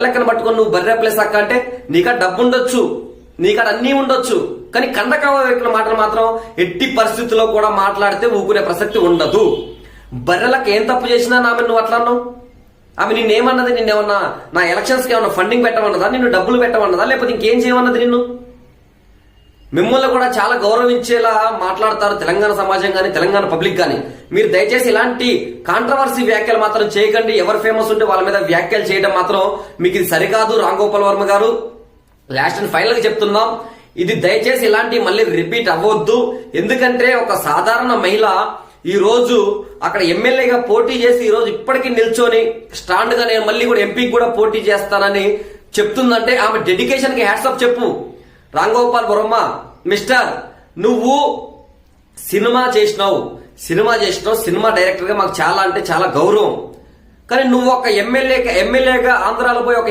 లెక్కన పట్టుకొని నువ్వు బర్రె ప్లేస్ అక్క అంటే నీకా డబ్బు ఉండొచ్చు, నీకాడ అన్నీ ఉండొచ్చు, కానీ కండకావ వ్యక్తుల మాటలు మాత్రం ఎట్టి పరిస్థితుల్లో కూడా మాట్లాడితే ఊకునే ప్రసక్తి ఉండదు. బర్రెలకు ఏం తప్పు చేసినా ఆమె నువ్వు అట్లా అన్నావు? ఆమె నిన్నేమన్నది? నిన్నేమన్నా నా ఎలక్షన్స్కి ఏమన్నా ఫండింగ్ పెట్టమన్నదా, నిన్ను డబ్బులు పెట్టమన్నదా, లేకపోతే ఇంకేం చేయమన్నది నిన్ను? మిమ్మల్ని కూడా చాలా గౌరవించేలా మాట్లాడతారు తెలంగాణ సమాజం కానీ తెలంగాణ పబ్లిక్ కానీ. మీరు దయచేసి ఇలాంటి కాంట్రవర్సీ వ్యాఖ్యలు మాత్రం చేయకండి. ఎవరు ఫేమస్ ఉంటే వాళ్ళ మీద వ్యాఖ్యలు చేయడం మాత్రం మీకు ఇది సరికాదు. రామ్ గోపాల్ వర్మ గారు, లాస్ట్ అండ్ ఫైనల్ గా చెప్తున్నాం, ఇది దయచేసి ఇలాంటి మళ్ళీ రిపీట్ అవ్వద్దు. ఎందుకంటే ఒక సాధారణ మహిళ ఈ రోజు అక్కడ ఎమ్మెల్యేగా పోటీ చేసి ఈ రోజు ఇప్పటికీ నిల్చొని స్టాండ్ గా నేను మళ్ళీ కూడా ఎంపీకి కూడా పోటీ చేస్తానని చెప్తుందంటే ఆమె డెడికేషన్ కి హ్యాట్సాప్ చెప్పు. రామ్ గోపాల్ వర్మ మిస్టర్, నువ్వు సినిమా చేసినావు, సినిమా డైరెక్టర్ గా మాకు చాలా అంటే చాలా గౌరవం. కానీ నువ్వు ఒక ఎమ్మెల్యేగా ఆంధ్రాలో పోయి ఒక